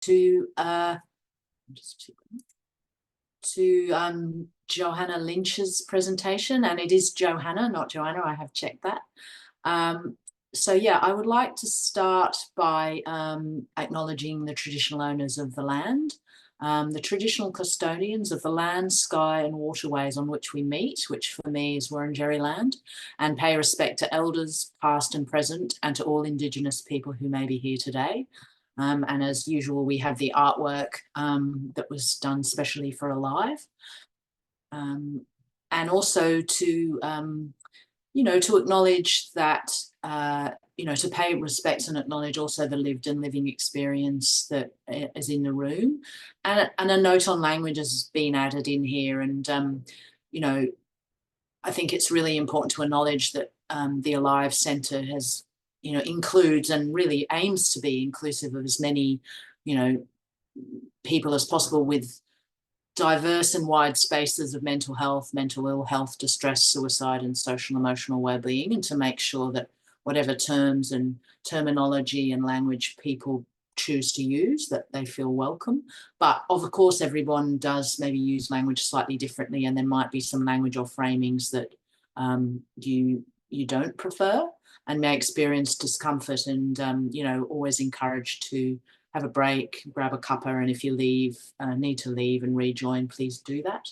to Johanna Lynch's presentation, and it is Johanna, not Joanna. I have checked that. So yeah, I would like to start by acknowledging the traditional owners of the land, the traditional custodians of the land, sky and waterways on which we meet, which for me is Wurundjeri land, and pay respect to elders past and present and to all Indigenous people who may be here today. And as usual, we have the artwork that was done specially for Alive. And also to, to acknowledge that, to pay respect and acknowledge also the lived and living experience that is in the room. And a note on language has been added in here. And, I think it's really important to acknowledge that the Alive Centre has, includes and really aims to be inclusive of as many, people as possible with diverse and wide spaces of mental health, mental ill health, distress, suicide, and social emotional well-being, and to make sure that whatever terms and terminology and language people choose to use, that they feel welcome. But of course, everyone does maybe use language slightly differently, and there might be some language or framings that you don't prefer and may experience discomfort, and always encouraged to have a break, grab a cuppa, and if you need to leave and rejoin, please do that.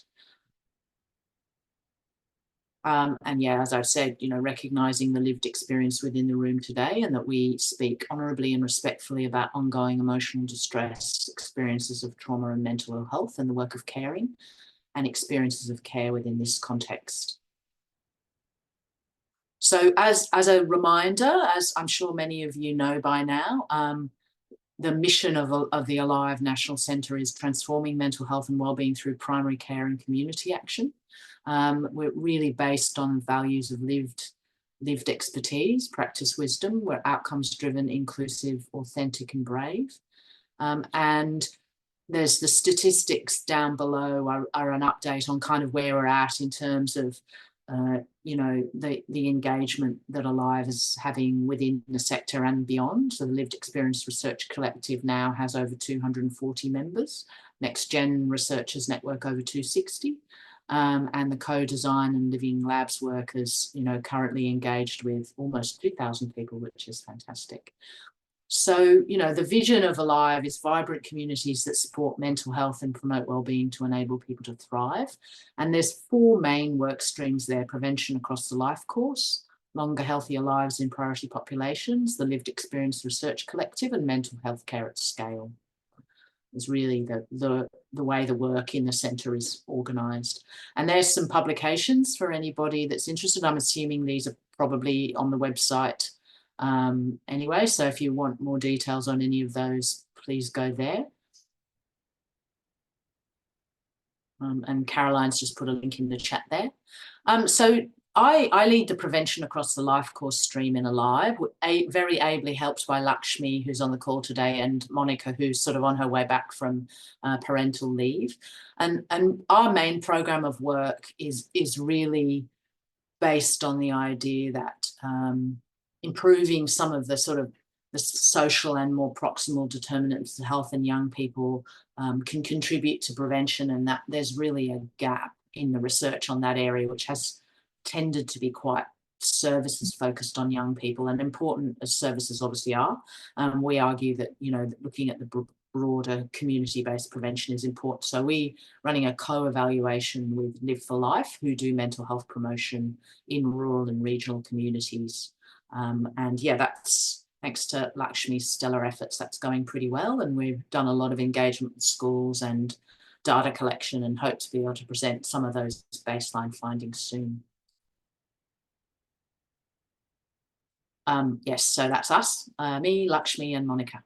And yeah, as I've said, recognising the lived experience within the room today, and that we speak honourably and respectfully about ongoing emotional distress, experiences of trauma and mental ill health, and the work of caring and experiences of care within this context. So as a reminder, as I'm sure many of you know by now, the mission of the Alive National Centre is transforming mental health and wellbeing through primary care and community action. We're really based on values of lived expertise, practice wisdom. We're outcomes driven, inclusive, authentic and brave. And there's the statistics down below are an update on kind of where we're at in terms of the engagement that Alive is having within the sector and beyond. So the Lived Experience Research Collective now has over 240 members. Next Gen Researchers Network over 260. And the co-design and living labs workers, currently engaged with almost 2,000 people, which is fantastic. So, the vision of Alive is vibrant communities that support mental health and promote wellbeing to enable people to thrive. And there's 4 main work streams there: prevention across the life course, longer, healthier lives in priority populations, the Lived Experience Research Collective, and mental health care at scale. Is really the way the work in the centre is organised. And there's some publications for anybody that's interested. I'm assuming these are probably on the website anyway, so if you want more details on any of those, please go there. And Caroline's just put a link in the chat there. So I lead the prevention across the life course stream in Alive, very ably helped by Lakshmi, who's on the call today, and Monica, who's sort of on her way back from parental leave. And our main program of work is really based on the idea that improving some of the sort of the social and more proximal determinants of health in young people can contribute to prevention, and that there's really a gap in the research on that area, which has tended to be quite services focused on young people, and important as services obviously are. We argue that, looking at the broader community-based prevention is important. So we're running a co-evaluation with Live for Life, who do mental health promotion in rural and regional communities. And yeah, that's thanks to Lakshmi's stellar efforts, that's going pretty well. And we've done a lot of engagement with schools and data collection, and hope to be able to present some of those baseline findings soon. Yes, so that's us, me, Lakshmi and Monica.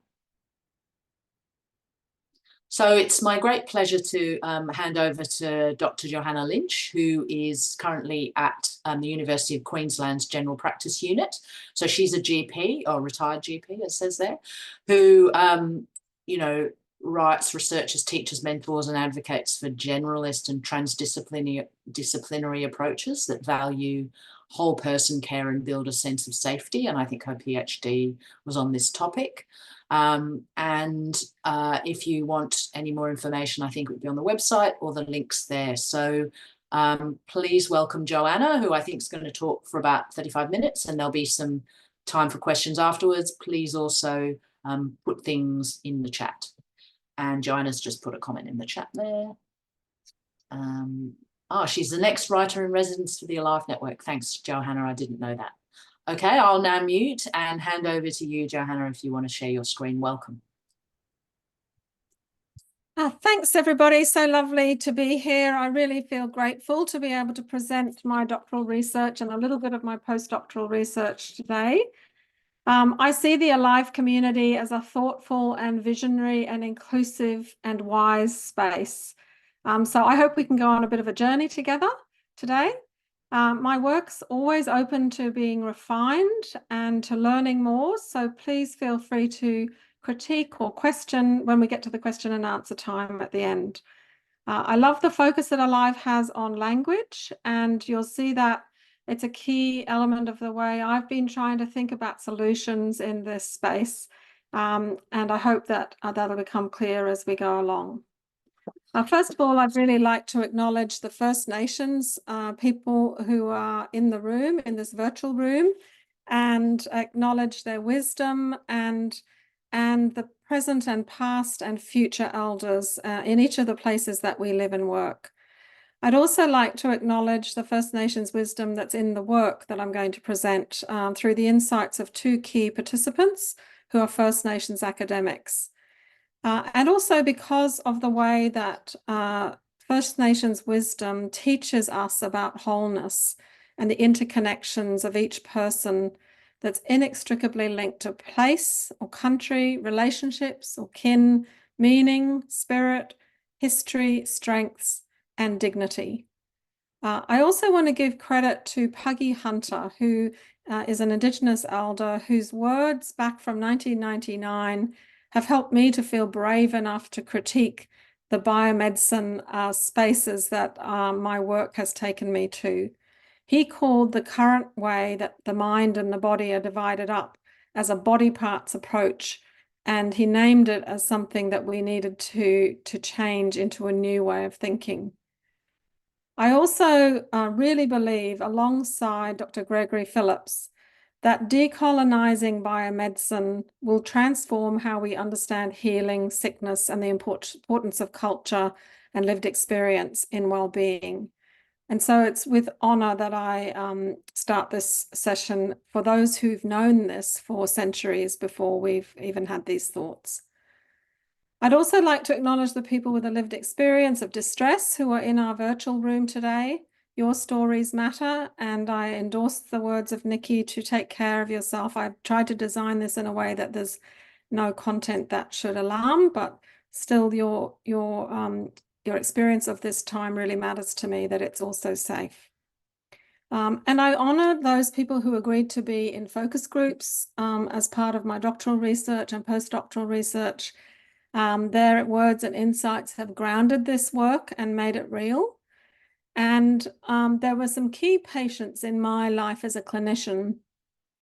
So it's my great pleasure to hand over to Dr. Johanna Lynch, who is currently at the University of Queensland's General Practice Unit. So she's a GP, or retired GP, as says there, who, writes, researches, teaches, mentors and advocates for generalist and transdisciplinary approaches that value whole person care and build a sense of safety. And I think her PhD was on this topic. If you want any more information, I think it would be on the website or the links there. So please welcome Johanna, who I think is going to talk for about 35 minutes, and there'll be some time for questions afterwards. Please also put things in the chat. And Johanna's just put a comment in the chat there. She's the next writer in residence for the Alive Network. Thanks, Johanna. I didn't know that. Okay, I'll now mute and hand over to you, Johanna, if you want to share your screen. Welcome. Thanks, everybody. So lovely to be here. I really feel grateful to be able to present my doctoral research and a little bit of my postdoctoral research today. I see the Alive community as a thoughtful and visionary and inclusive and wise space. So I hope we can go on a bit of a journey together today. My work's always open to being refined and to learning more, so please feel free to critique or question when we get to the question and answer time at the end. I love the focus that Alive has on language, and you'll see that it's a key element of the way I've been trying to think about solutions in this space, and I hope that that'll become clear as we go along. First of all, I'd really like to acknowledge the First Nations people who are in the room, in this virtual room, and acknowledge their wisdom and the present and past and future elders in each of the places that we live and work. I'd also like to acknowledge the First Nations wisdom that's in the work that I'm going to present through the insights of two key participants who are First Nations academics. And also because of the way that First Nations wisdom teaches us about wholeness and the interconnections of each person that's inextricably linked to place or country, relationships or kin, meaning, spirit, history, strengths, and dignity. I also want to give credit to Puggy Hunter, who is an Indigenous elder whose words back from 1999 have helped me to feel brave enough to critique the biomedicine spaces that my work has taken me to. He called the current way that the mind and the body are divided up as a body parts approach, and he named it as something that we needed to change into a new way of thinking. I also really believe, alongside Dr. Gregory Phillips, that decolonizing biomedicine will transform how we understand healing, sickness, and the importance of culture and lived experience in well-being. And so it's with honor that I start this session for those who've known this for centuries before we've even had these thoughts. I'd also like to acknowledge the people with a lived experience of distress who are in our virtual room today. Your stories matter, and I endorse the words of Nikki to take care of yourself. I've tried to design this in a way that there's no content that should alarm, but still your experience of this time really matters to me, that it's also safe. And I honor those people who agreed to be in focus groups as part of my doctoral research and postdoctoral research. Their words and insights have grounded this work and made it real. And there were some key patients in my life as a clinician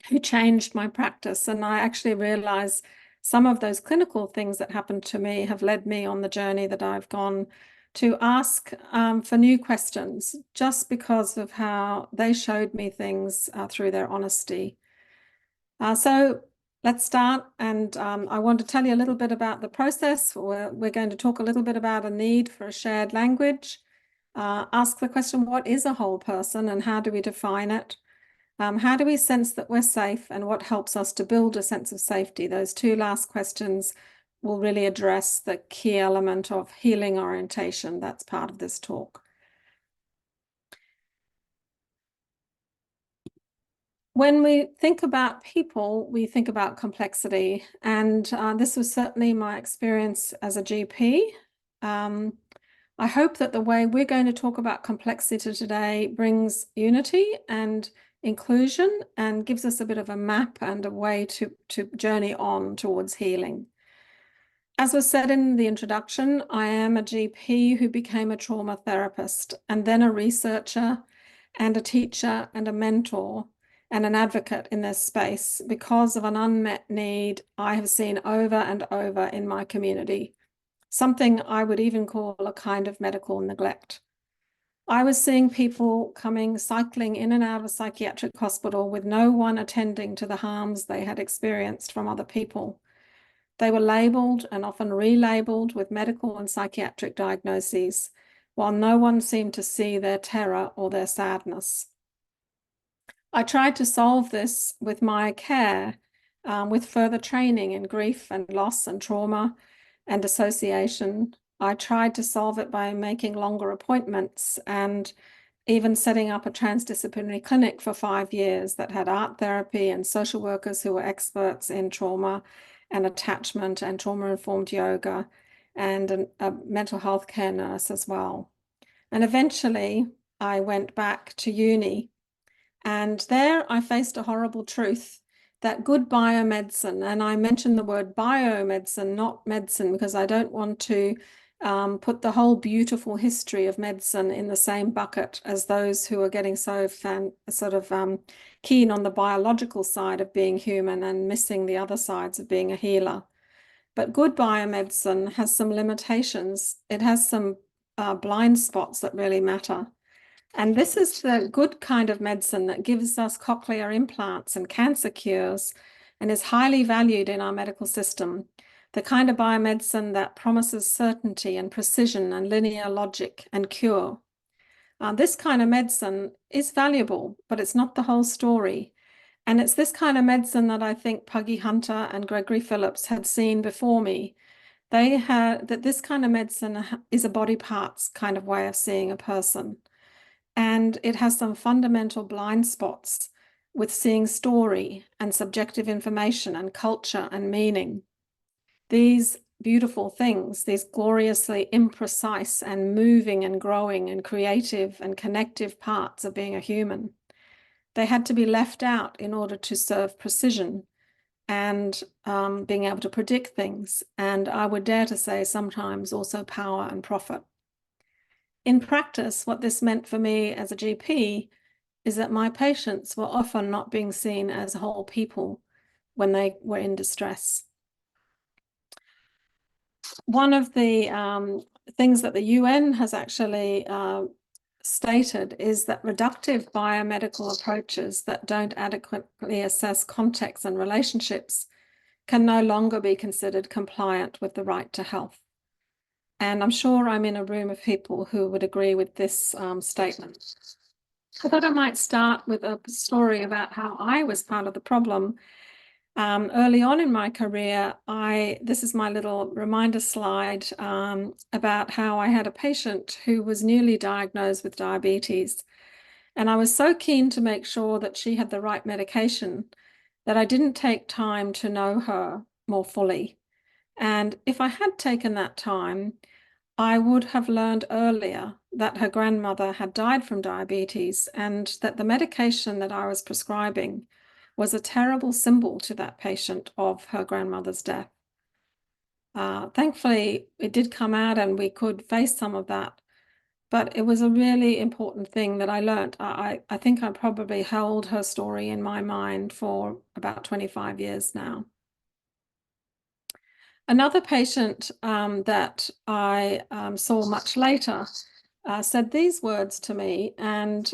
who changed my practice. And I actually realized some of those clinical things that happened to me have led me on the journey that I've gone to ask for new questions, just because of how they showed me things through their honesty. So let's start. And I want to tell you a little bit about the process. We're going to talk a little bit about a need for a shared language. Ask the question, what is a whole person and how do we define it? How do we sense that we're safe, and what helps us to build a sense of safety? Those two last questions will really address the key element of healing orientation that's part of this talk. When we think about people, we think about complexity, and this was certainly my experience as a GP. I hope that the way we're going to talk about complexity today brings unity and inclusion and gives us a bit of a map and a way to journey on towards healing. As was said in the introduction, I am a GP who became a trauma therapist and then a researcher and a teacher and a mentor. and an advocate in this space because of an unmet need I have seen over and over in my community, something I would even call a kind of medical neglect. I was seeing people cycling in and out of a psychiatric hospital with no one attending to the harms they had experienced from other people. They were labelled and often relabelled with medical and psychiatric diagnoses, while no one seemed to see their terror or their sadness. I tried to solve this with my care, with further training in grief and loss and trauma and dissociation. I tried to solve it by making longer appointments and even setting up a transdisciplinary clinic for 5 years that had art therapy and social workers who were experts in trauma and attachment and trauma-informed yoga, and a mental health care nurse as well. And eventually I went back to uni, and there I faced a horrible truth that good biomedicine, and I mention the word biomedicine, not medicine, because I don't want to put the whole beautiful history of medicine in the same bucket as those who are getting so keen on the biological side of being human and missing the other sides of being a healer. But good biomedicine has some limitations. It has some blind spots that really matter. And this is the good kind of medicine that gives us cochlear implants and cancer cures and is highly valued in our medical system. The kind of biomedicine that promises certainty and precision and linear logic and cure. This kind of medicine is valuable, but it's not the whole story. And it's this kind of medicine that I think Puggy Hunter and Gregory Phillips had seen before me. They had that this kind of medicine is a body parts kind of way of seeing a person. And it has some fundamental blind spots with seeing story and subjective information and culture and meaning. These beautiful things, these gloriously imprecise and moving and growing and creative and connective parts of being a human, they had to be left out in order to serve precision and being able to predict things. And I would dare to say sometimes also power and profit. In practice, what this meant for me as a GP is that my patients were often not being seen as whole people when they were in distress. One of the things that the UN has actually stated is that reductive biomedical approaches that don't adequately assess context and relationships can no longer be considered compliant with the right to health. And I'm sure I'm in a room of people who would agree with this statement. I thought I might start with a story about how I was part of the problem. Early on in my career, this is my little reminder slide about how I had a patient who was newly diagnosed with diabetes. And I was so keen to make sure that she had the right medication that I didn't take time to know her more fully. And if I had taken that time, I would have learned earlier that her grandmother had died from diabetes and that the medication that I was prescribing was a terrible symbol to that patient of her grandmother's death. Thankfully, it did come out and we could face some of that, but it was a really important thing that I learned. I think I probably held her story in my mind for about 25 years now. Another patient that I saw much later said these words to me, and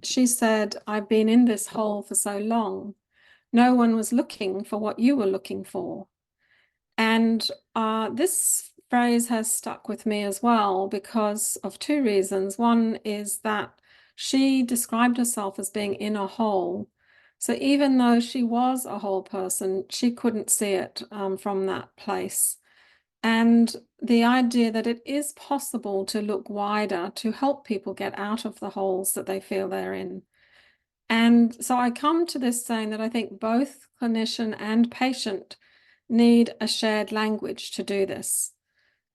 she said, "I've been in this hole for so long. No one was looking for what you were looking for." And this phrase has stuck with me as well because of two reasons. One is that she described herself as being in a hole. So even though she was a whole person, she couldn't see it from that place. And the idea that it is possible to look wider to help people get out of the holes that they feel they're in. And so I come to this saying that I think both clinician and patient need a shared language to do this.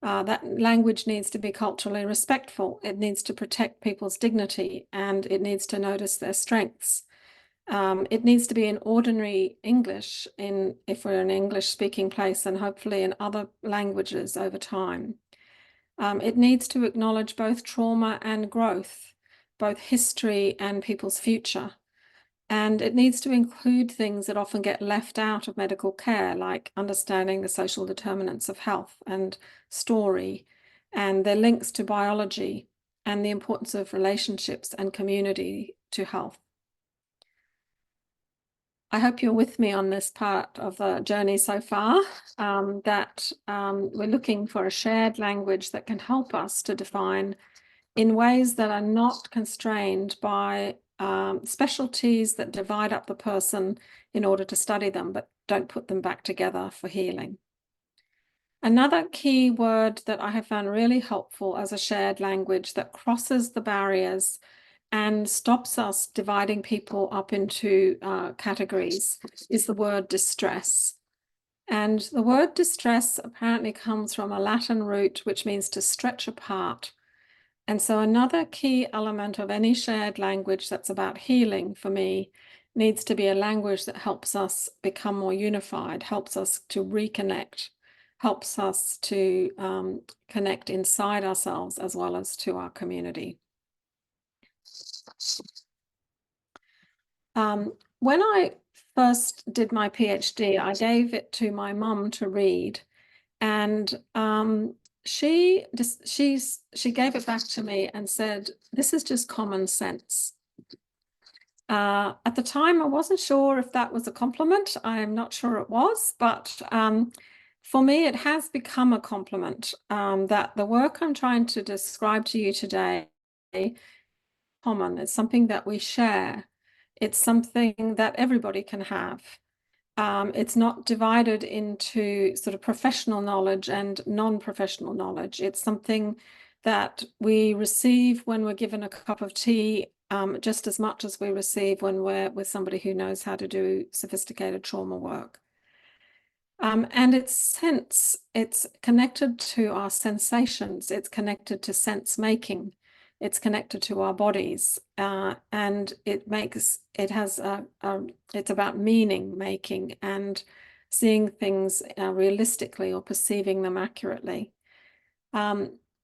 That language needs to be culturally respectful. It needs to protect people's dignity, and it needs to notice their strengths. It needs to be in ordinary English if we're an English-speaking place, and hopefully in other languages over time. It needs to acknowledge both trauma and growth, both history and people's future. And it needs to include things that often get left out of medical care, like understanding the social determinants of health and story, and their links to biology, and the importance of relationships and community to health. I hope you're with me on this part of the journey so far, that we're looking for a shared language that can help us to define in ways that are not constrained by specialties that divide up the person in order to study them, but don't put them back together for healing. Another key word that I have found really helpful as a shared language that crosses the barriers and stops us dividing people up into categories is the word distress. And the word distress apparently comes from a Latin root, which means to stretch apart. And so another key element of any shared language that's about healing for me needs to be a language that helps us become more unified, helps us to reconnect, helps us to connect inside ourselves as well as to our community. When I first did my PhD, I gave it to my mum to read, and she gave it back to me and said, "This is just common sense." At the time, I wasn't sure if that was a compliment. I'm not sure it was, but for me, it has become a compliment that the work I'm trying to describe to you today is common. It's something that we share. It's something that everybody can have. It's not divided into sort of professional knowledge and non-professional knowledge. It's something that we receive when we're given a cup of tea, just as much as we receive when we're with somebody who knows how to do sophisticated trauma work. And it's connected to our sensations. It's connected to sense making. It's connected to our bodies, and it's about meaning making and seeing things realistically or perceiving them accurately.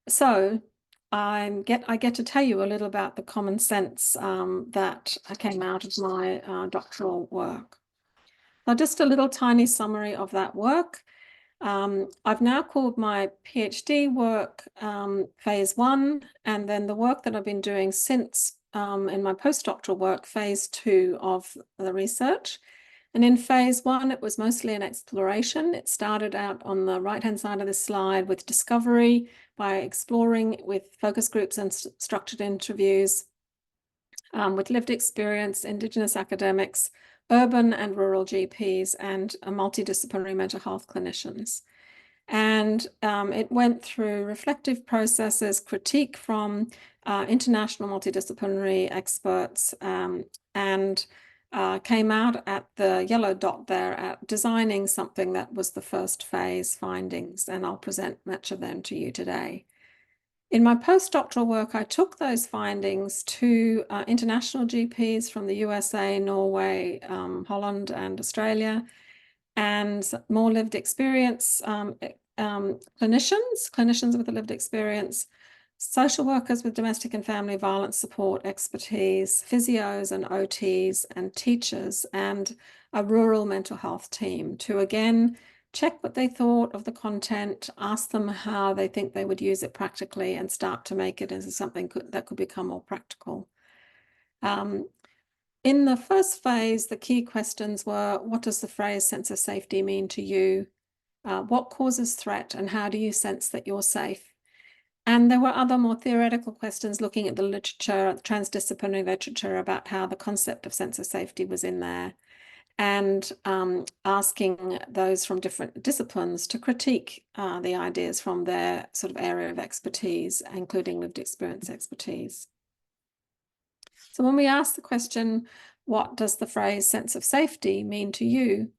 So I get to tell you a little about the common sense that came out of my doctoral work. Now, just a little tiny summary of that work. I've now called my PhD work phase 1, and then the work that I've been doing since in my postdoctoral work, phase 2 of the research. And in phase 1, it was mostly an exploration. It started out on the right-hand side of this slide with discovery by exploring with focus groups and structured interviews with lived experience, Indigenous academics, urban and rural GPs, and multidisciplinary mental health clinicians. And it went through reflective processes, critique from international multidisciplinary experts, and came out at the yellow dot there at designing something that was the first phase findings, and I'll present much of them to you today. In my postdoctoral work, I took those findings to international GPs from the USA, Norway, Holland, and Australia, and more lived experience clinicians with a lived experience, social workers with domestic and family violence support expertise, physios and OTs, and teachers, and a rural mental health team to again check what they thought of the content, ask them how they think they would use it practically, and start to make it into something that could become more practical. In the first phase, the key questions were, what does the phrase sense of safety mean to you? What causes threat, and how do you sense that you're safe? And there were other more theoretical questions looking at the literature, transdisciplinary literature, about how the concept of sense of safety was in there, and asking those from different disciplines to critique the ideas from their sort of area of expertise, including lived experience expertise. So when we ask the question, what does the phrase sense of safety mean to you?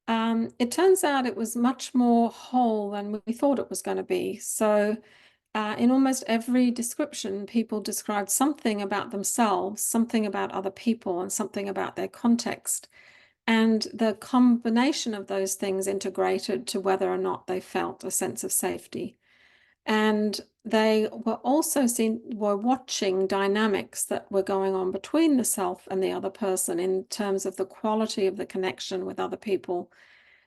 It turns out it was much more whole than we thought it was going to be. So in almost every description, people described something about themselves, something about other people, and something about their context. And the combination of those things integrated to whether or not they felt a sense of safety. And they were also watching dynamics that were going on between the self and the other person in terms of the quality of the connection with other people.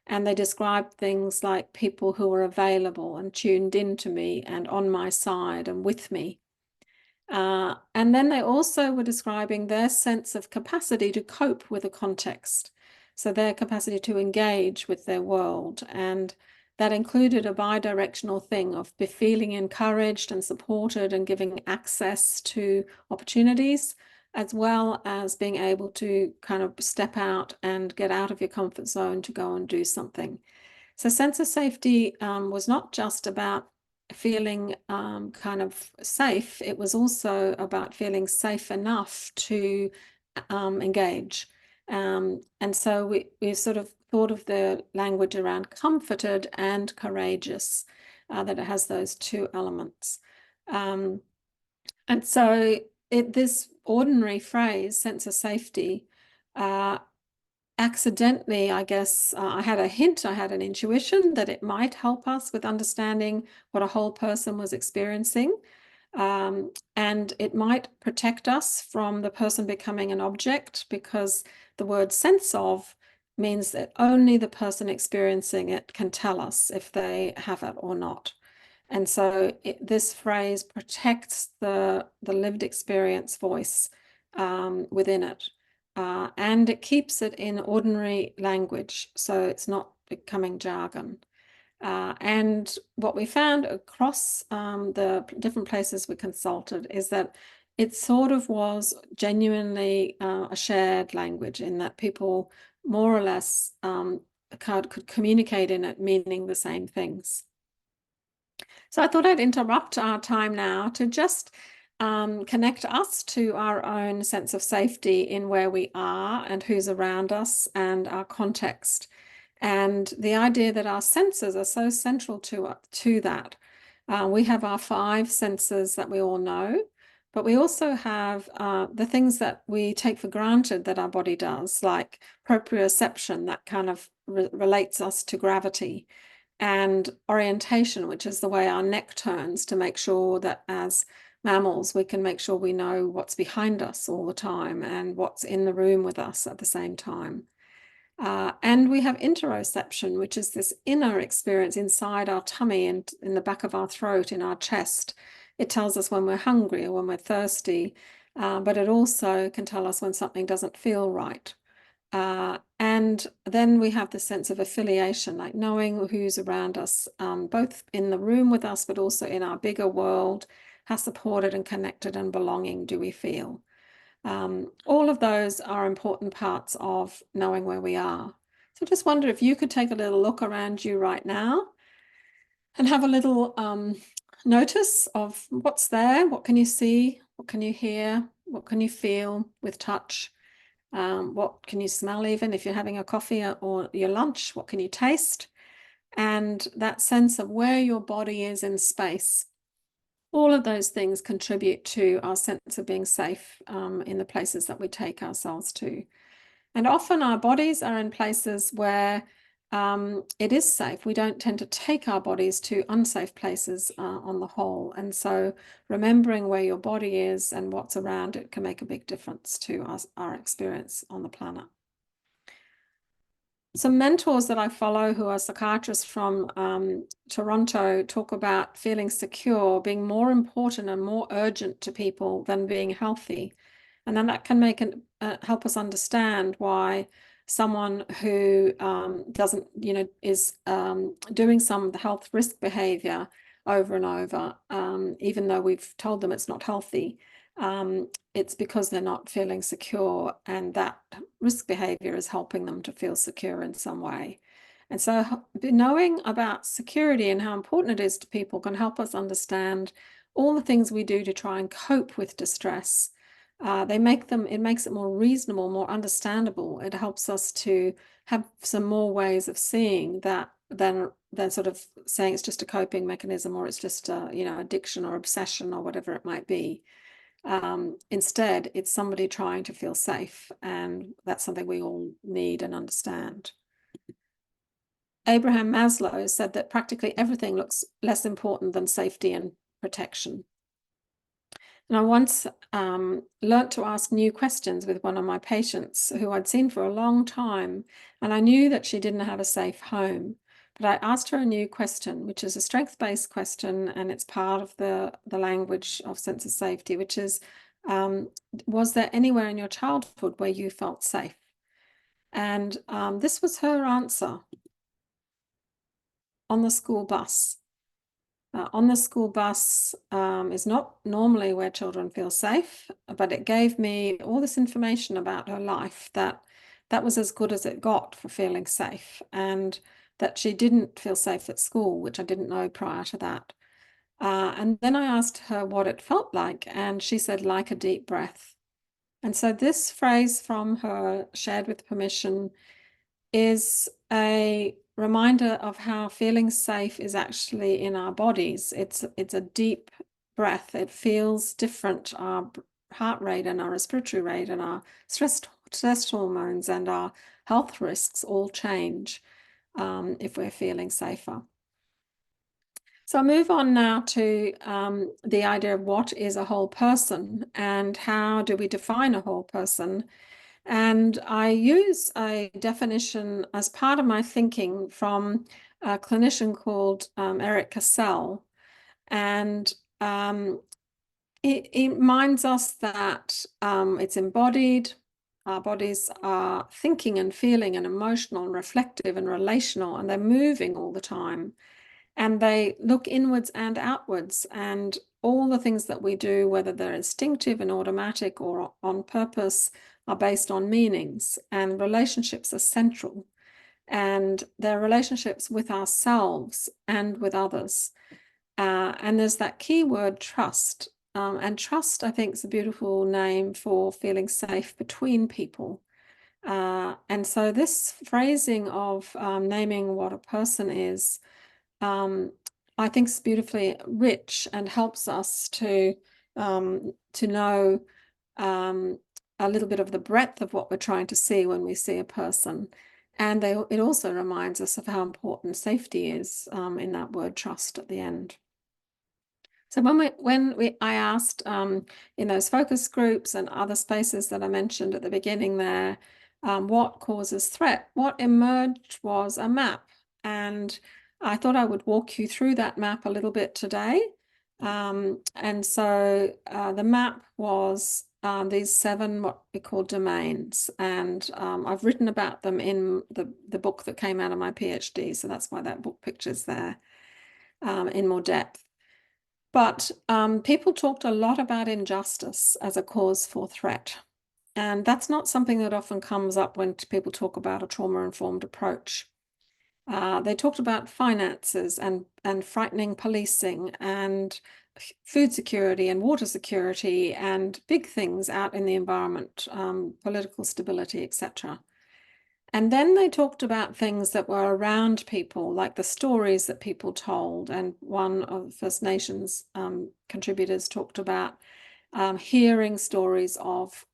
And they described things like people who were available and tuned into me and on my side and with me. And then they also were describing their sense of capacity to cope with a context. So their capacity to engage with their world. And that included a bi-directional thing of feeling encouraged and supported and giving access to opportunities, as well as being able to kind of step out and get out of your comfort zone to go and do something. So sense of safety was not just about feeling kind of safe, it was also about feeling safe enough to engage. And so we sort of thought of the language around comforted and courageous, that it has those two elements. And so this ordinary phrase, sense of safety, accidentally, I guess, I had a hint, I had an intuition that it might help us with understanding what a whole person was experiencing. And it might protect us from the person becoming an object, because the word sense of means that only the person experiencing it can tell us if they have it or not. And so this phrase protects the lived experience voice within it. And it keeps it in ordinary language, so it's not becoming jargon. And what we found across the different places we consulted is that it sort of was genuinely a shared language, in that people more or less could communicate in it, meaning the same things. So I thought I'd interrupt our time now to just connect us to our own sense of safety in where we are and who's around us and our context. And the idea that our senses are so central to that. We have our 5 senses that we all know, but we also have the things that we take for granted that our body does, like proprioception, that kind of relates us to gravity, and orientation, which is the way our neck turns to make sure that as mammals, we can make sure we know what's behind us all the time and what's in the room with us at the same time. And we have interoception, which is this inner experience inside our tummy and in the back of our throat, in our chest. It tells us when we're hungry or when we're thirsty, but it also can tell us when something doesn't feel right. And then we have the sense of affiliation, like knowing who's around us, both in the room with us, but also in our bigger world. How supported and connected and belonging do we feel? All of those are important parts of knowing where we are. So just wonder if you could take a little look around you right now and have a little notice of what's there. What can you see? What can you hear? What can you feel with touch? What can you smell, even if you're having a coffee or your lunch? What can you taste? And that sense of where your body is in space. All of those things contribute to our sense of being safe in the places that we take ourselves to. And often our bodies are in places where it is safe. We don't tend to take our bodies to unsafe places on the whole. And so remembering where your body is and what's around it can make a big difference to our experience on the planet. Some mentors that I follow who are psychiatrists from Toronto talk about feeling secure being more important and more urgent to people than being healthy. And then that can make help us understand why someone who doesn't, is doing some health risk behavior over and over, even though we've told them it's not healthy, it's because they're not feeling secure, and that risk behavior is helping them to feel secure in some way. And so knowing about security and how important it is to people can help us understand all the things we do to try and cope with distress. It makes it more reasonable, more understandable. It helps us to have some more ways of seeing that than sort of saying it's just a coping mechanism, or it's just addiction or obsession or whatever it might be. Instead, it's somebody trying to feel safe, and that's something we all need and understand. Abraham Maslow said that practically everything looks less important than safety and protection. And I once learnt to ask new questions with one of my patients who I'd seen for a long time, and I knew that she didn't have a safe home. But I asked her a new question, which is a strength-based question, and it's part of the language of sense of safety, which is, was there anywhere in your childhood where you felt safe? And this was her answer: on the school bus. On the school bus is not normally where children feel safe, but it gave me all this information about her life that was as good as it got for feeling safe, and that she didn't feel safe at school, which I didn't know prior to that. And then I asked her what it felt like, and she said, like a deep breath. And so this phrase from her, shared with permission, is a reminder of how feeling safe is actually in our bodies. It's a deep breath. It feels different. Our heart rate and our respiratory rate and our stress hormones and our health risks all change if we're feeling safer. So I move on now to the idea of what is a whole person and how do we define a whole person. And I use a definition as part of my thinking from a clinician called Eric Cassell. And it reminds us that it's embodied. Our bodies are thinking and feeling and emotional and reflective and relational, and they're moving all the time. And they look inwards and outwards, and all the things that we do, whether they're instinctive and automatic or on purpose, are based on meanings, and relationships are central. And they're relationships with ourselves and with others. And there's that key word, trust. And trust, I think, is a beautiful name for feeling safe between people. And so this phrasing of naming what a person is, I think is beautifully rich and helps us to know a little bit of the breadth of what we're trying to see when we see a person. And it also reminds us of how important safety is in that word trust at the end. So I asked in those focus groups and other spaces that I mentioned at the beginning there, what causes threat, what emerged was a map. And I thought I would walk you through that map a little bit today. And so the map was these 7 what we call domains, and I've written about them in the book that came out of my PhD, so that's why that book picture's there in more depth. But people talked a lot about injustice as a cause for threat, and that's not something that often comes up when people talk about a trauma-informed approach. They talked about finances and frightening policing and food security and water security and big things out in the environment, political stability, etc. And then they talked about things that were around people, like the stories that people told. And one of the First Nations contributors talked about hearing stories of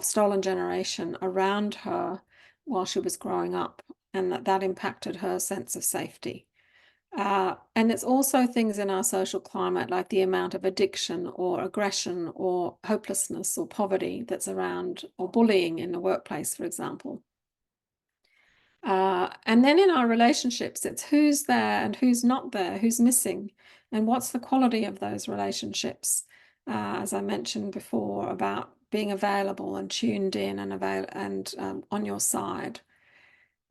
stolen generation around her while she was growing up, and that impacted her sense of safety. And it's also things in our social climate, like the amount of addiction or aggression or hopelessness or poverty that's around, or bullying in the workplace, for example. And then in our relationships, it's who's there and who's not there, who's missing, and what's the quality of those relationships. As I mentioned before, about being available and tuned in and on your side.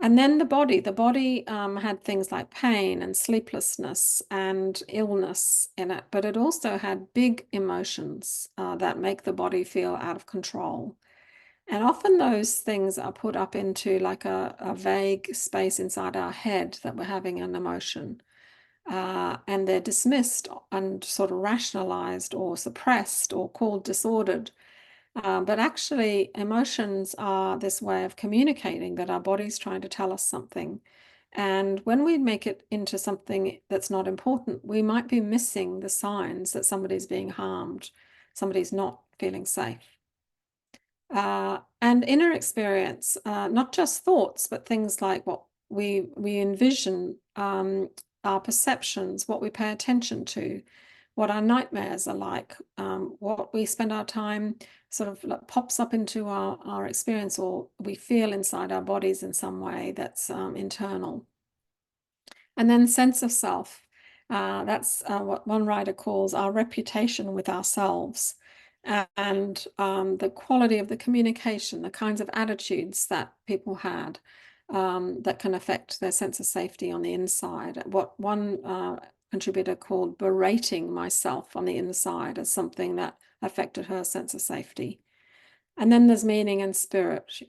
And then the body had things like pain and sleeplessness and illness in it, but it also had big emotions that make the body feel out of control. And often those things are put up into like a vague space inside our head that we're having an emotion. And they're dismissed and sort of rationalized or suppressed or called disordered. But actually, emotions are this way of communicating that our body's trying to tell us something. And when we make it into something that's not important, we might be missing the signs that somebody's being harmed, somebody's not feeling safe. And inner experience, not just thoughts, but things like what we envision our perceptions, what we pay attention to, what our nightmares are like, what we spend our time sort of like pops up into our experience, or we feel inside our bodies in some way that's internal. And then sense of self. That's what one writer calls our reputation with ourselves, and the quality of the communication, the kinds of attitudes that people had that can affect their sense of safety on the inside. What one contributor called berating myself on the inside as something that affected her sense of safety. And then there's meaning and spirit,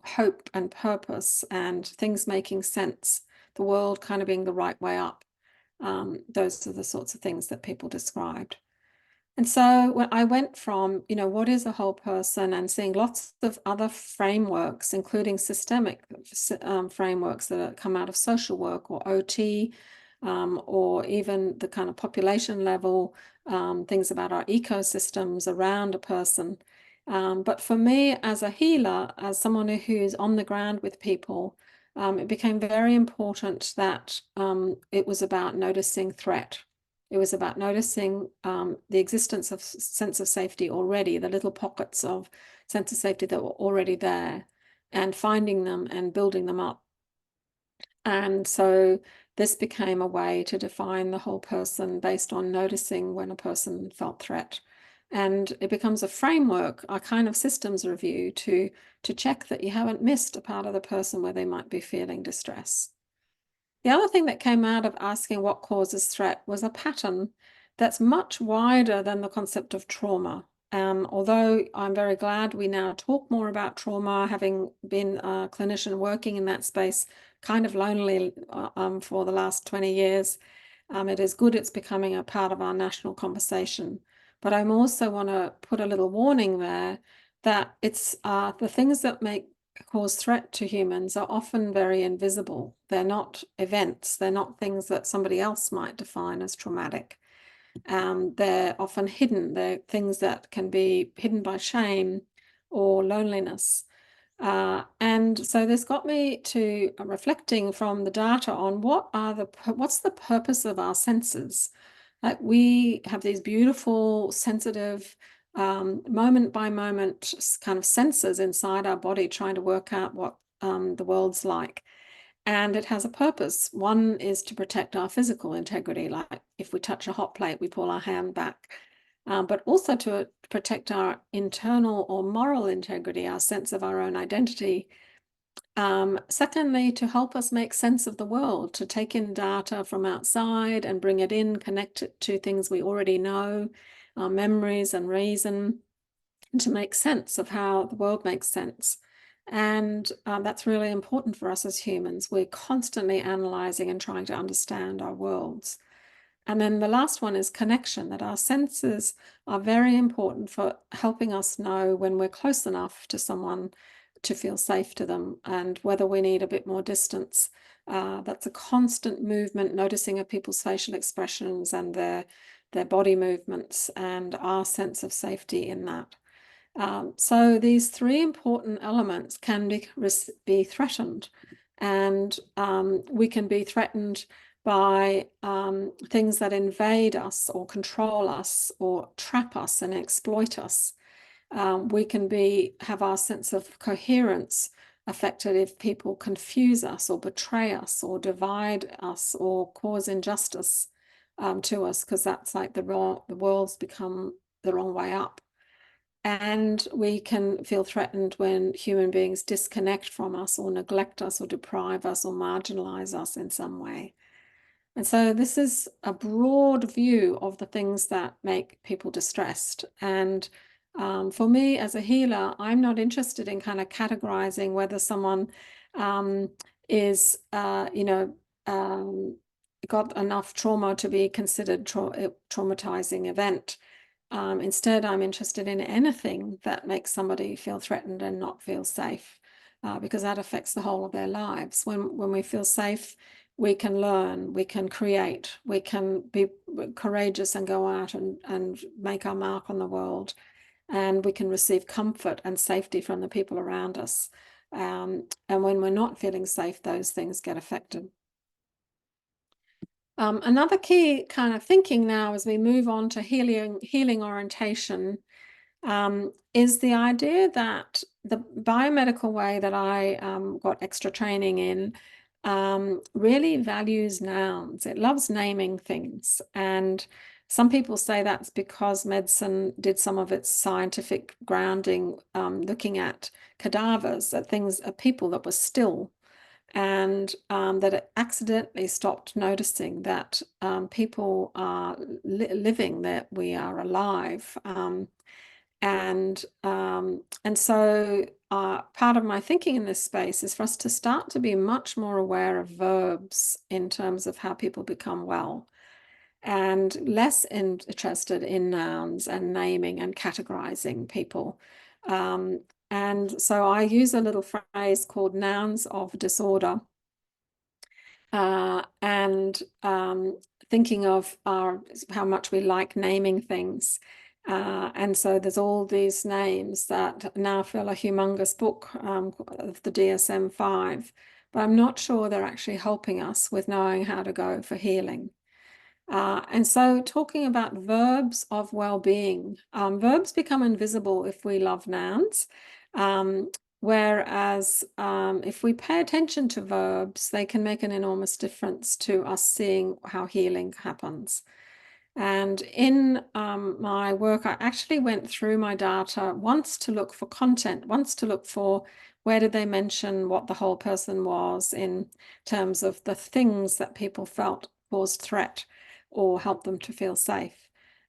hope and purpose and things making sense, the world kind of being the right way up. Those are the sorts of things that people described. And so when I went from, what is a whole person, and seeing lots of other frameworks, including systemic frameworks that come out of social work or OT, or even the kind of population level, things about our ecosystems around a person. But for me, as a healer, as someone who's on the ground with people, it became very important that it was about noticing threat. It was about noticing the existence of sense of safety already, the little pockets of sense of safety that were already there, and finding them and building them up. And so this became a way to define the whole person based on noticing when a person felt threat. And it becomes a framework, a kind of systems review to check that you haven't missed a part of the person where they might be feeling distress. The other thing that came out of asking what causes threat was a pattern that's much wider than the concept of trauma. Although I'm very glad we now talk more about trauma, having been a clinician working in that space kind of lonely for the last 20 years, it is good it's becoming a part of our national conversation. But I also want to put a little warning there that it's the things that cause threat to humans are often very invisible. They're not events. They're not things that somebody else might define as traumatic. They're often hidden. They're things that can be hidden by shame or loneliness. And so this got me to reflecting from the data on what's the purpose of our senses. Like, we have these beautiful, sensitive, moment by moment kind of sensors inside our body trying to work out what the world's like. And it has a purpose. One is to protect our physical integrity. Like if we touch a hot plate, we pull our hand back. But also to protect our internal or moral integrity, our sense of our own identity. Secondly, to help us make sense of the world, to take in data from outside and bring it in, connect it to things we already know, our memories and reason, and to make sense of how the world makes sense. And that's really important for us as humans. We're constantly analyzing and trying to understand our worlds. And then the last one is connection, that our senses are very important for helping us know when we're close enough to someone to feel safe to them, and whether we need a bit more distance. That's a constant movement, noticing of people's facial expressions and their body movements and our sense of safety in that. So these three important elements can be threatened, and we can be threatened by things that invade us or control us or trap us and exploit us. We can have our sense of coherence affected if people confuse us or betray us or divide us or cause injustice to us, because that's like the world's become the wrong way up. And we can feel threatened when human beings disconnect from us or neglect us or deprive us or marginalize us in some way. And so this is a broad view of the things that make people distressed. And for me as a healer, I'm not interested in kind of categorizing whether someone is, got enough trauma to be considered traumatizing event. Instead, I'm interested in anything that makes somebody feel threatened and not feel safe, because that affects the whole of their lives. When we feel safe, we can learn, we can create, we can be courageous and go out and make our mark on the world, and we can receive comfort and safety from the people around us. And when we're not feeling safe, those things get affected. Another key kind of thinking now as we move on to healing orientation is the idea that the biomedical way that I got extra training in really values nouns. It loves naming things. And some people say that's because medicine did some of its scientific grounding looking at cadavers, at things, at people that were still, and that it accidentally stopped noticing that people are living, that we are alive. And so part of my thinking in this space is for us to start to be much more aware of verbs in terms of how people become well, and less interested in nouns and naming and categorizing people. And so I use a little phrase called nouns of disorder, and thinking of how much we like naming things. And so there's all these names that now fill a humongous book of the DSM-5, but I'm not sure they're actually helping us with knowing how to go for healing. And so talking about verbs of well-being, verbs become invisible if we love nouns, whereas if we pay attention to verbs, they can make an enormous difference to us seeing how healing happens. And in my work, I actually went through my data once to look for content, once to look for where did they mention what the whole person was in terms of the things that people felt caused threat or helped them to feel safe.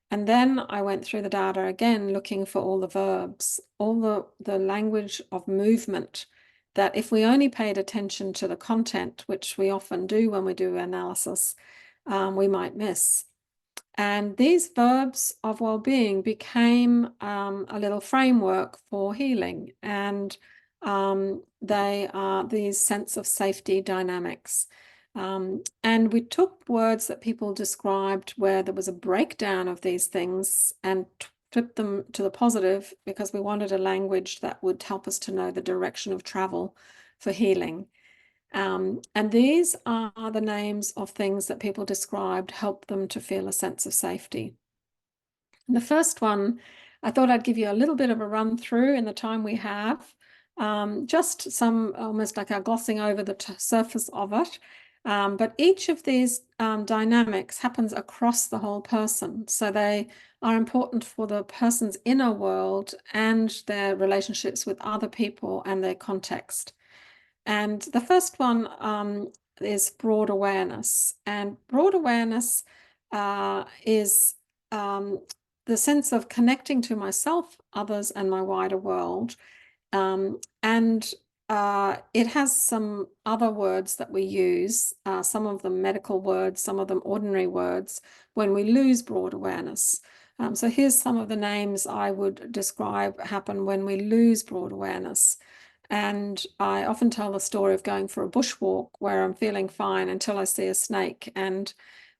And then I went through the data again, looking for all the verbs, all the language of movement, that if we only paid attention to the content, which we often do when we do analysis, we might miss. And these verbs of well-being became a little framework for healing. And they are these sense of safety dynamics. And we took words that people described where there was a breakdown of these things and flipped them to the positive, because we wanted a language that would help us to know the direction of travel for healing. And these are the names of things that people described help them to feel a sense of safety. And the first one, I thought I'd give you a little bit of a run through in the time we have, just some almost like a glossing over the surface of it. But each of these dynamics happens across the whole person. So they are important for the person's inner world and their relationships with other people and their context. And the first one is broad awareness. And broad awareness is the sense of connecting to myself, others, and my wider world. And it has some other words that we use, some of them medical words, some of them ordinary words, when we lose broad awareness. So here's some of the names I would describe happen when we lose broad awareness. And I often tell the story of going for a bushwalk where I'm feeling fine until I see a snake. And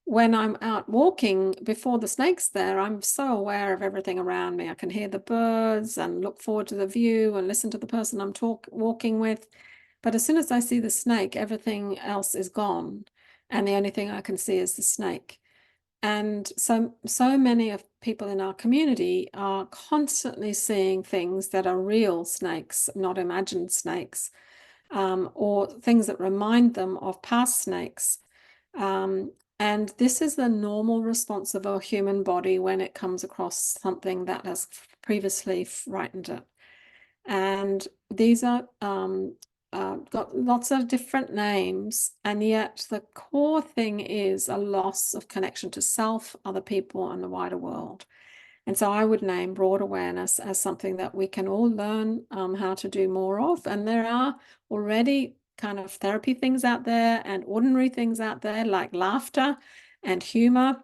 when I'm out walking, before the snake's there, I'm so aware of everything around me. I can hear the birds and look forward to the view and listen to the person I'm walking with. But as soon as I see the snake, everything else is gone. And the only thing I can see is the snake. And so many of people in our community are constantly seeing things that are real snakes, not imagined snakes, or things that remind them of past snakes. And this is the normal response of a human body when it comes across something that has previously frightened it. And these are got lots of different names, and yet the core thing is a loss of connection to self, other people, and the wider world. And so I would name broad awareness as something that we can all learn how to do more of. And there are already kind of therapy things out there and ordinary things out there like laughter and humor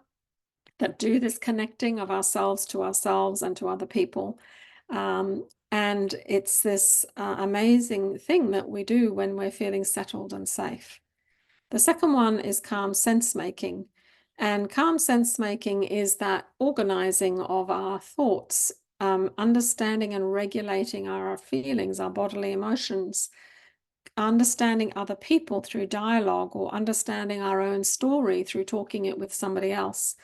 that do this connecting of ourselves to ourselves and to other people. And it's this amazing thing that we do when we're feeling settled and safe. The second one is calm sense making. And calm sense making is that organizing of our thoughts understanding and regulating our feelings, our bodily emotions, understanding other people through dialogue, or understanding our own story through talking it with somebody else,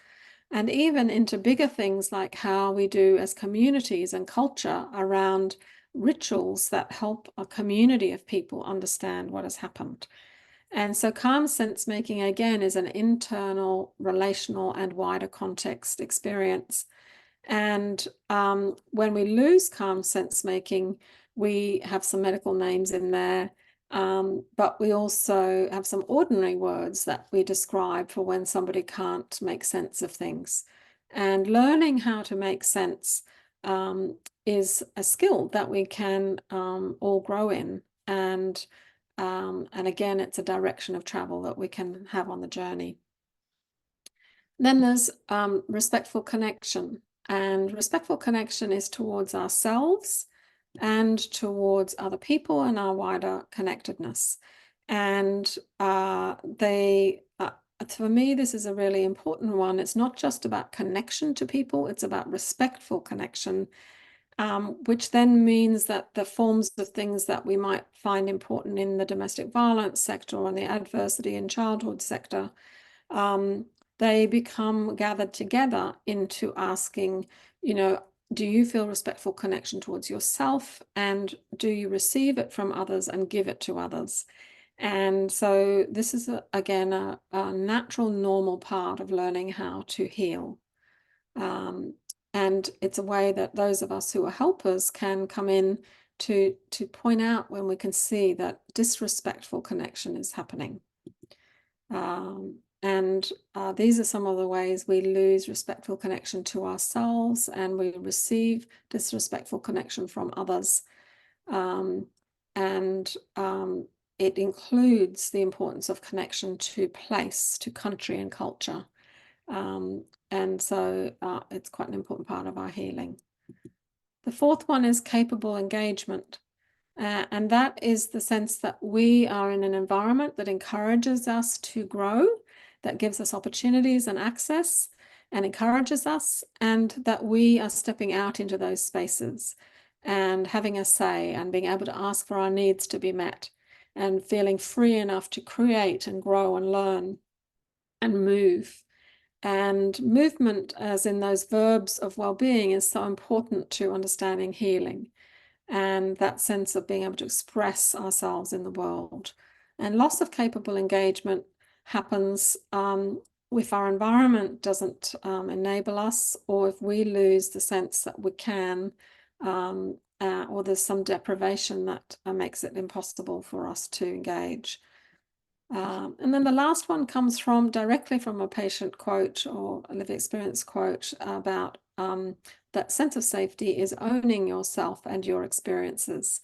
and even into bigger things like how we do as communities and culture around rituals that help a community of people understand what has happened. And so calm sense making, again, is an internal, relational, and wider context experience. And when we lose calm sense making, we have some medical names in there, but we also have some ordinary words that we describe for when somebody can't make sense of things. And learning how to make sense is a skill that we can all grow in. And again, it's a direction of travel that we can have on the journey. Then there's respectful connection. And respectful connection is towards ourselves and towards other people and our wider connectedness. And for me, this is a really important one. It's not just about connection to people, it's about respectful connection, which then means that the forms of things that we might find important in the domestic violence sector or in the adversity in childhood sector, they become gathered together into asking, do you feel respectful connection towards yourself, and do you receive it from others and give it to others? And so this is, again, a natural, normal part of learning how to heal. And it's a way that those of us who are helpers can come in to point out when we can see that disrespectful connection is happening. These are some of the ways we lose respectful connection to ourselves, and we receive disrespectful connection from others. It includes the importance of connection to place, to country and culture. And so it's quite an important part of our healing. The fourth one is capable engagement. And that is the sense that we are in an environment that encourages us to grow, that gives us opportunities and access and encourages us, and that we are stepping out into those spaces and having a say and being able to ask for our needs to be met and feeling free enough to create and grow and learn and move. And movement, as in those verbs of well-being, is so important to understanding healing and that sense of being able to express ourselves in the world. And loss of capable engagement happens if our environment doesn't enable us, or if we lose the sense that we can, or there's some deprivation that makes it impossible for us to engage. And then the last one comes directly from a patient quote or a lived experience quote about that sense of safety is owning yourself and your experiences.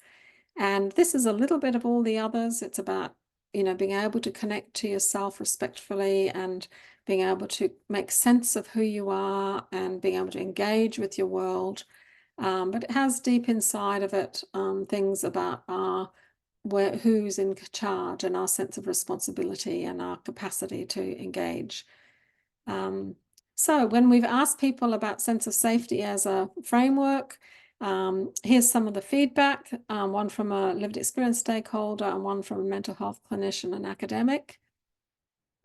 And this is a little bit of all the others. It's about, being able to connect to yourself respectfully and being able to make sense of who you are and being able to engage with your world. But it has deep inside of it things about who's in charge and our sense of responsibility and our capacity to engage. So when we've asked people about sense of safety as a framework, here's some of the feedback, one from a lived experience stakeholder and one from a mental health clinician and academic.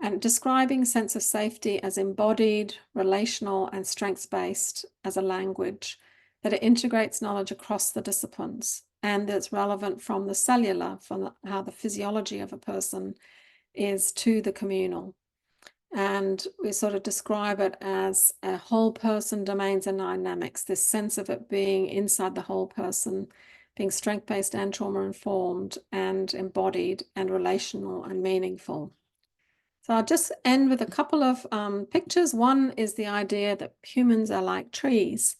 And describing sense of safety as embodied, relational, and strengths-based as a language, that it integrates knowledge across the disciplines, and that's relevant from the cellular, from how the physiology of a person is to the communal. And we sort of describe it as a whole person domains and dynamics, this sense of it being inside the whole person, being strength-based and trauma-informed and embodied and relational and meaningful. So I'll just end with a couple of pictures. One is the idea that humans are like trees,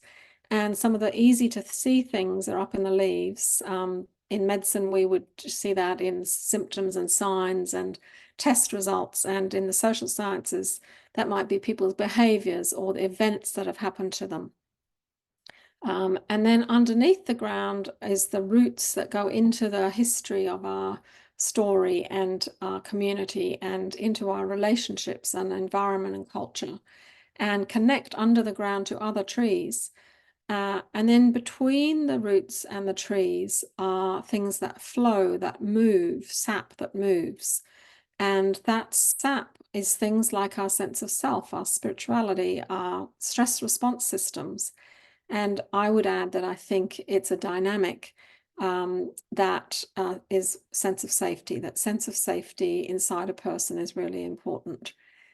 and some of the easy to see things are up in the leaves. In medicine, we would see that in symptoms and signs and test results, and in the social sciences, that might be people's behaviors or the events that have happened to them. And then underneath the ground is the roots that go into the history of our story and our community and into our relationships and environment and culture, and connect under the ground to other trees. And then between the roots and the trees are things that flow, that move, sap that moves. And that sap is things like our sense of self, our spirituality, our stress response systems. And I would add that I think it's a dynamic that is sense of safety. That sense of safety inside a person is really important.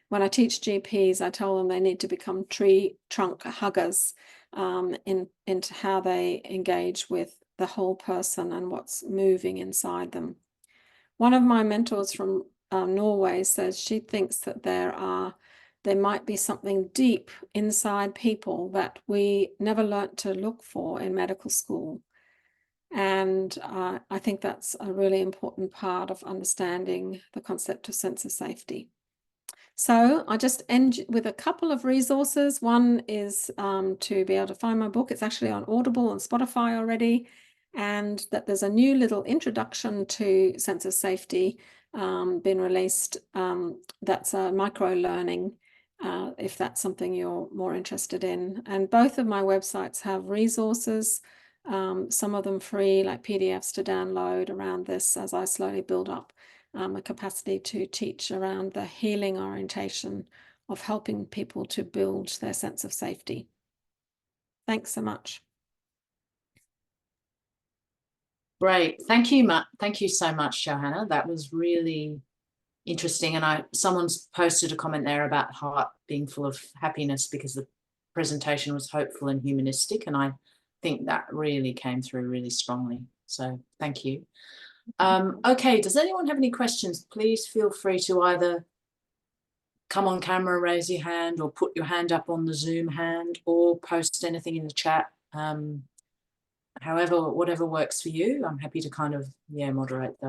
When I teach GPs, I tell them they need to become tree trunk huggers into how they engage with the whole person and what's moving inside them. One of my mentors from Norway says she thinks that there might be something deep inside people that we never learnt to look for in medical school. And I think that's a really important part of understanding the concept of sense of safety. So I'll just end with a couple of resources. One is to be able to find my book. It's actually on Audible and Spotify already. And that there's a new little introduction to sense of safety been released. That's a micro-learning, if that's something you're more interested in. And both of my websites have resources, some of them free, like PDFs to download around this as I slowly build up a capacity to teach around the healing orientation of helping people to build their sense of safety. Thanks so much. Great. Thank you, thank you so much, Johanna. That was really interesting. And someone's posted a comment there about heart being full of happiness because the presentation was hopeful and humanistic. And I think that really came through really strongly. So thank you. Okay, does anyone have any questions? Please feel free to either come on camera, raise your hand, or put your hand up on the Zoom hand, or post anything in the chat. However, whatever works for you, I'm happy to kind of, moderate those.